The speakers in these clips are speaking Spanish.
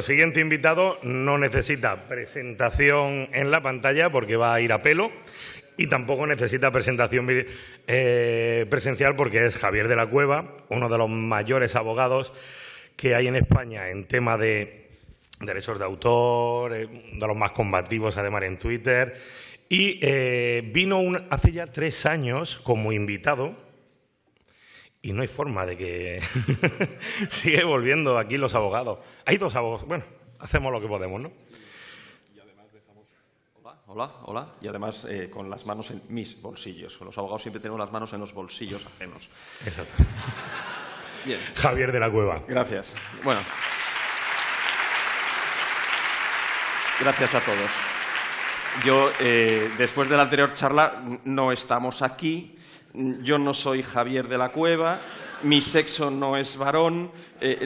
El siguiente invitado no necesita presentación en la pantalla porque va a ir a pelo y tampoco necesita presentación presencial porque es Javier de la Cueva, uno de los mayores abogados que hay en España en tema de derechos de autor, de los más combativos además en Twitter, y vino hace ya 3 años como invitado. Y no hay forma de que sigue volviendo aquí los abogados. Hay 2 abogados. Bueno, hacemos lo que podemos, ¿no? Y además dejamos... Hola. Y además con las manos en mis bolsillos. Los abogados siempre tenemos las manos en los bolsillos ajenos. Exacto. Bien. Javier de la Cueva. Gracias. Bueno. Gracias a todos. Yo, después de la anterior charla, no estamos aquí. Yo no soy Javier de la Cueva, mi sexo no es varón,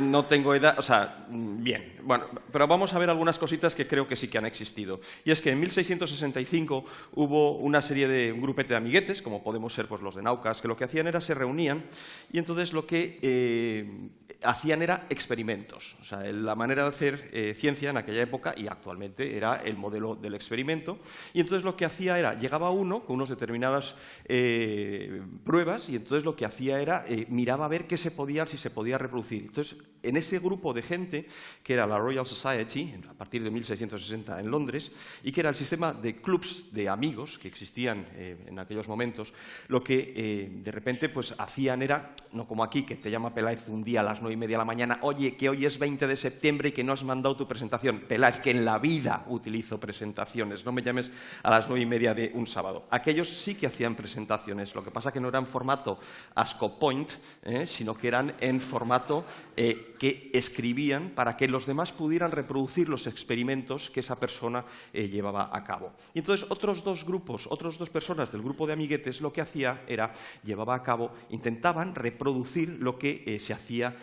no tengo edad, o sea, bien. Bueno, pero vamos a ver algunas cositas que creo que sí que han existido. Y es que en 1665 hubo una serie de un grupete de amiguetes, como podemos ser pues, los de Naucas, que lo que hacían era se reunían y entonces lo que hacían era experimentos. O sea, la manera de hacer ciencia en aquella época y actualmente era el modelo del experimento. Y entonces lo que hacía era, llegaba uno con unas determinadas pruebas y entonces lo que hacía era miraba a ver qué se podía, si se podía reproducir. Entonces, en ese grupo de gente, que era la Royal Society, a partir de 1660 en Londres, y que era el sistema de clubs de amigos que existían en aquellos momentos, lo que de repente pues hacían era, no como aquí, que te llama Peláez un día a las 9:30 de la mañana, oye, que hoy es 20 de septiembre y que no has mandado tu presentación. Peláez, que en la vida utilizo presentaciones, no me llames a las 9:30 de un sábado. Aquellos sí que hacían presentaciones, lo que pasa que no eran formato ASCOPoint, sino que eran en formato que escribían para que los demás pudieran reproducir los experimentos que esa persona llevaba a cabo. Y entonces otros 2 grupos, otras 2 personas del grupo de amiguetes lo que hacía era, llevaba a cabo, intentaban reproducir lo que se hacía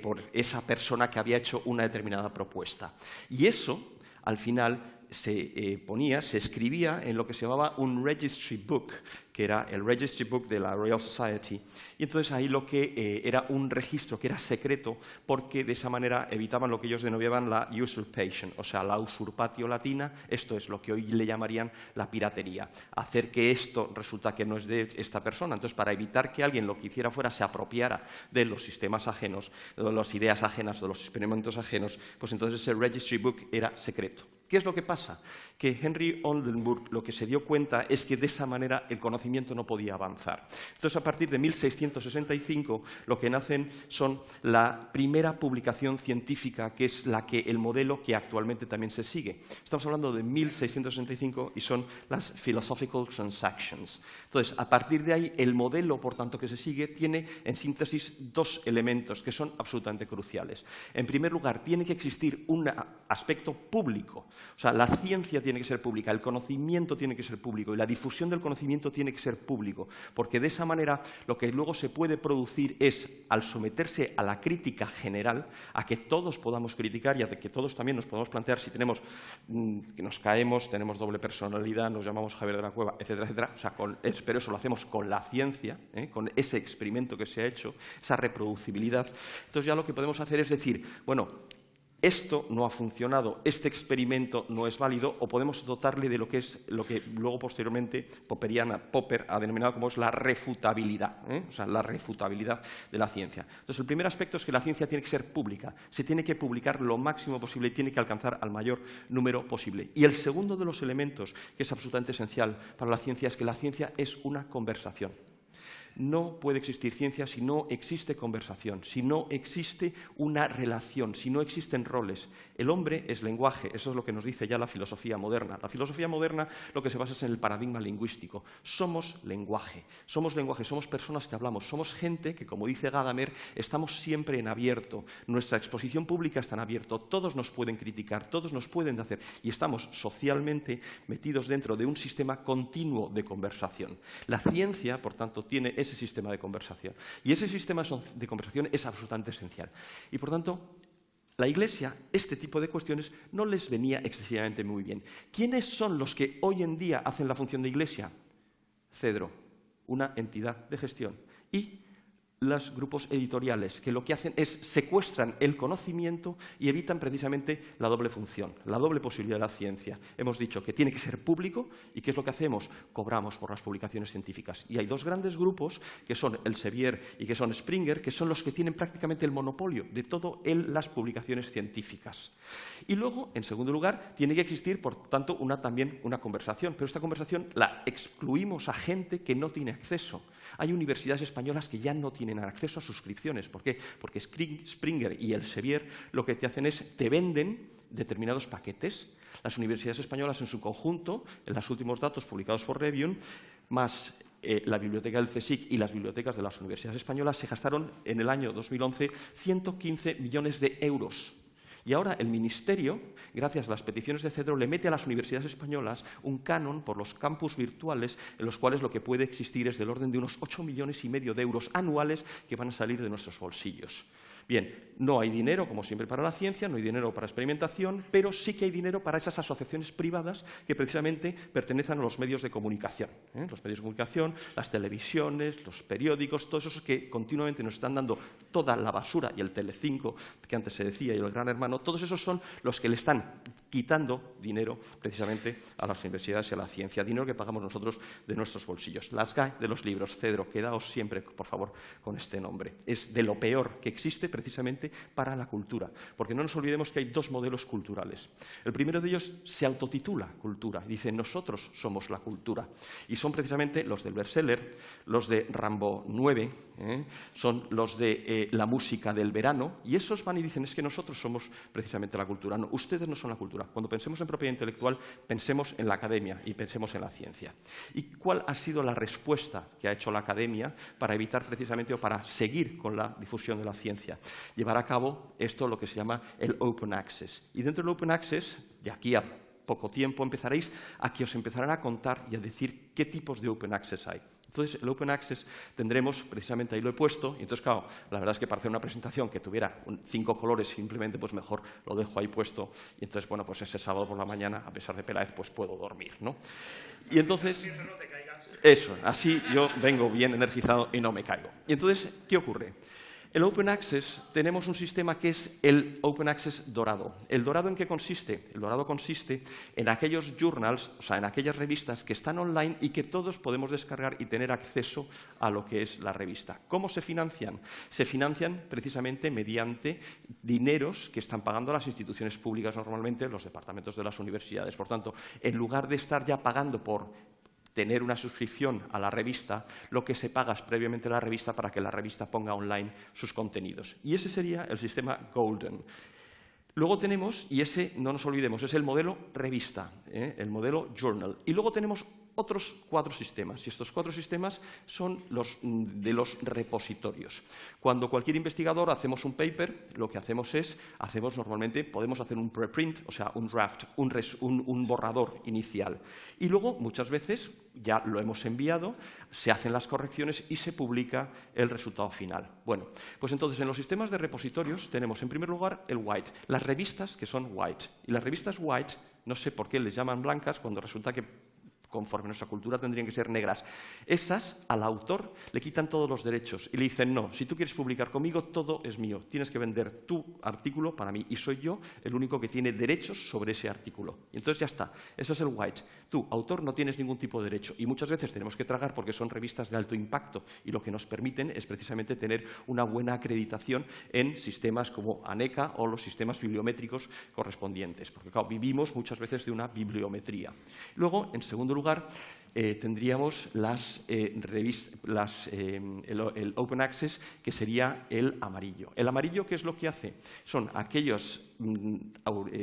por esa persona que había hecho una determinada propuesta. Y eso, al final, se escribía en lo que se llamaba un registry book, que era el registry book de la Royal Society. Y entonces ahí lo que era un registro que era secreto, porque de esa manera evitaban lo que ellos denominaban la usurpation, o sea, la usurpatio latina. Esto es lo que hoy le llamarían la piratería. Hacer que esto resulta que no es de esta persona. Entonces, para evitar que alguien lo que hiciera fuera se apropiara de los sistemas ajenos, de las ideas ajenas, de los experimentos ajenos, pues entonces ese registry book era secreto. ¿Qué es lo que pasa? Que Henry Oldenburg lo que se dio cuenta es que de esa manera el conocimiento no podía avanzar. Entonces, a partir de 1665, lo que nacen son la primera publicación científica, que es el modelo que actualmente también se sigue. Estamos hablando de 1665 y son las Philosophical Transactions. Entonces, a partir de ahí, el modelo, por tanto, que se sigue, tiene en síntesis 2 elementos que son absolutamente cruciales. En primer lugar, tiene que existir un aspecto público. O sea, la ciencia tiene que ser pública, el conocimiento tiene que ser público y la difusión del conocimiento tiene que ser público, porque de esa manera lo que luego se puede producir es, al someterse a la crítica general, a que todos podamos criticar y a que todos también nos podamos plantear si tenemos, que nos caemos, tenemos doble personalidad, nos llamamos Javier de la Cueva, etcétera, etcétera. O sea, pero eso lo hacemos con la ciencia, con ese experimento que se ha hecho, esa reproducibilidad. Entonces ya lo que podemos hacer es decir, bueno, esto no ha funcionado, este experimento no es válido, o podemos dotarle de lo que es lo que luego posteriormente Popper ha denominado como es la refutabilidad, o sea, la refutabilidad de la ciencia. Entonces, el primer aspecto es que la ciencia tiene que ser pública, se tiene que publicar lo máximo posible y tiene que alcanzar al mayor número posible. Y el segundo de los elementos que es absolutamente esencial para la ciencia es que la ciencia es una conversación. No puede existir ciencia si no existe conversación, si no existe una relación, si no existen roles. El hombre es lenguaje, eso es lo que nos dice ya la filosofía moderna. La filosofía moderna lo que se basa es en el paradigma lingüístico. Somos lenguaje, somos personas que hablamos, somos gente que, como dice Gadamer, estamos siempre en abierto. Nuestra exposición pública está en abierto, todos nos pueden criticar, todos nos pueden hacer y estamos socialmente metidos dentro de un sistema continuo de conversación. La ciencia, por tanto, tiene ese sistema de conversación. Y ese sistema de conversación es absolutamente esencial. Y, por tanto, la Iglesia, este tipo de cuestiones, no les venía excesivamente muy bien. ¿Quiénes son los que hoy en día hacen la función de Iglesia? Cedro, una entidad de gestión. Y los grupos editoriales, que lo que hacen es secuestran el conocimiento y evitan precisamente la doble función, la doble posibilidad de la ciencia. Hemos dicho que tiene que ser público y ¿qué es lo que hacemos? Cobramos por las publicaciones científicas. Y hay dos grandes grupos, que son Elsevier y que son Springer, que son los que tienen prácticamente el monopolio de todas las publicaciones científicas. Y luego, en segundo lugar, tiene que existir, por tanto, también una conversación. Pero esta conversación la excluimos a gente que no tiene acceso. Hay universidades españolas que ya no tienen acceso a suscripciones. ¿Por qué? Porque Springer y Elsevier lo que te hacen es, te venden determinados paquetes. Las universidades españolas en su conjunto, en los últimos datos publicados por Review, más la biblioteca del CSIC y las bibliotecas de las universidades españolas, se gastaron en el año 2011 115 millones de euros. Y ahora el Ministerio, gracias a las peticiones de CEDRO, le mete a las universidades españolas un canon por los campus virtuales, en los cuales lo que puede existir es del orden de unos 8,5 millones de euros anuales que van a salir de nuestros bolsillos. Bien, no hay dinero, como siempre, para la ciencia, no hay dinero para experimentación, pero sí que hay dinero para esas asociaciones privadas que precisamente pertenecen a los medios de comunicación. Los medios de comunicación, las televisiones, los periódicos, todos esos que continuamente nos están dando toda la basura, y el Telecinco, que antes se decía, y el Gran Hermano, todos esos son los que le están quitando dinero precisamente a las universidades y a la ciencia, dinero que pagamos nosotros de nuestros bolsillos. Las GAE de los libros, CEDRO, quedaos siempre, por favor, con este nombre. Es de lo peor que existe precisamente para la cultura, porque no nos olvidemos que hay dos modelos culturales. El primero de ellos se autotitula cultura, dice nosotros somos la cultura, y son precisamente los del bestseller, los de Rambo 9, son los de la música del verano, y esos van y dicen es que nosotros somos precisamente la cultura. No, ustedes no son la cultura. Cuando pensemos en propiedad intelectual, pensemos en la academia y pensemos en la ciencia. ¿Y cuál ha sido la respuesta que ha hecho la academia para evitar precisamente o para seguir con la difusión de la ciencia? Llevar a cabo esto, lo que se llama el Open Access. Y dentro del Open Access, de aquí a poco tiempo empezaréis a que os empezarán a contar y a decir qué tipos de Open Access hay. Entonces, el Open Access tendremos, precisamente ahí lo he puesto, y entonces, claro, la verdad es que para hacer una presentación que tuviera 5 colores, simplemente, pues mejor lo dejo ahí puesto, y entonces, bueno, pues ese sábado por la mañana, a pesar de Peláez, pues puedo dormir, ¿no? Y entonces, eso, así yo vengo bien energizado y no me caigo. Y entonces, ¿qué ocurre? El Open Access tenemos un sistema que es el Open Access dorado. ¿El dorado en qué consiste? El dorado consiste en aquellos journals, o sea, en aquellas revistas que están online y que todos podemos descargar y tener acceso a lo que es la revista. ¿Cómo se financian? Se financian precisamente mediante dineros que están pagando las instituciones públicas normalmente, los departamentos de las universidades. Por tanto, en lugar de estar ya pagando por tener una suscripción a la revista, lo que se paga es previamente la revista para que la revista ponga online sus contenidos. Y ese sería el sistema Golden. Luego tenemos, y ese no nos olvidemos, es el modelo revista, el modelo journal. Y luego tenemos otros 4 sistemas, y estos 4 sistemas son los de los repositorios. Cuando cualquier investigador hacemos un paper, lo que hacemos es, normalmente, podemos hacer un preprint, o sea, un draft, un borrador inicial. Y luego, muchas veces, ya lo hemos enviado, se hacen las correcciones y se publica el resultado final. Bueno, pues entonces en los sistemas de repositorios tenemos en primer lugar el white, las revistas que son white. Y las revistas white, no sé por qué les llaman blancas cuando resulta que conforme nuestra cultura tendrían que ser negras. Esas, al autor, le quitan todos los derechos y le dicen, no, si tú quieres publicar conmigo, todo es mío. Tienes que vender tu artículo para mí y soy yo el único que tiene derechos sobre ese artículo. Y entonces ya está. Eso es el white. Tú, autor, no tienes ningún tipo de derecho. Y muchas veces tenemos que tragar porque son revistas de alto impacto y lo que nos permiten es precisamente tener una buena acreditación en sistemas como ANECA o los sistemas bibliométricos correspondientes. Porque, claro, vivimos muchas veces de una bibliometría. Luego, en segundo lugar, tendríamos el Open Access, que sería el amarillo. El amarillo, ¿qué es lo que hace? Son aquellos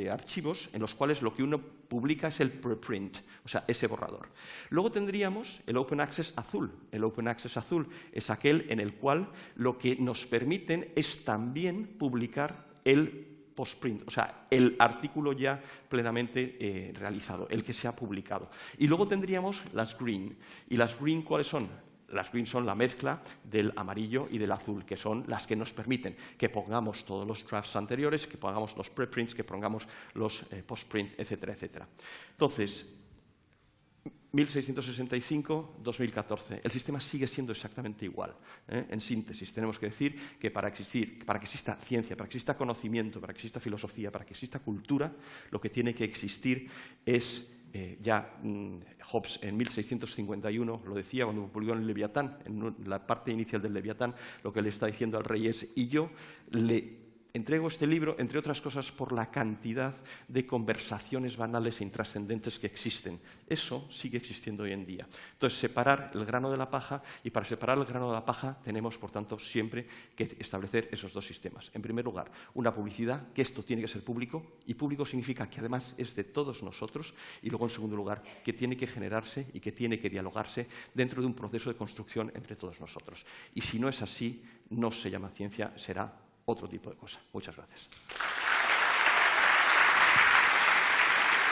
archivos en los cuales lo que uno publica es el preprint, o sea, ese borrador. Luego tendríamos el Open Access azul. El Open Access azul es aquel en el cual lo que nos permiten es también publicar el postprint, o sea, el artículo ya plenamente realizado, el que se ha publicado. Y luego tendríamos las green. ¿Y las green cuáles son? Las green son la mezcla del amarillo y del azul, que son las que nos permiten que pongamos todos los drafts anteriores, que pongamos los preprints, que pongamos los postprint, etcétera, etcétera. Entonces, 1665-2014. El sistema sigue siendo exactamente igual. En síntesis, tenemos que decir que para que exista ciencia, para que exista conocimiento, para que exista filosofía, para que exista cultura, lo que tiene que existir es Hobbes en 1651 lo decía cuando publicó en el Leviatán, en la parte inicial del Leviatán, lo que le está diciendo al rey es: y yo le entrego este libro, entre otras cosas, por la cantidad de conversaciones banales e intrascendentes que existen. Eso sigue existiendo hoy en día. Entonces, separar el grano de la paja, y para separar el grano de la paja tenemos, por tanto, siempre que establecer esos dos sistemas. En primer lugar, una publicidad, que esto tiene que ser público, y público significa que además es de todos nosotros, y luego, en segundo lugar, que tiene que generarse y que tiene que dialogarse dentro de un proceso de construcción entre todos nosotros. Y si no es así, no se llama ciencia, será otro tipo de cosa. Muchas gracias.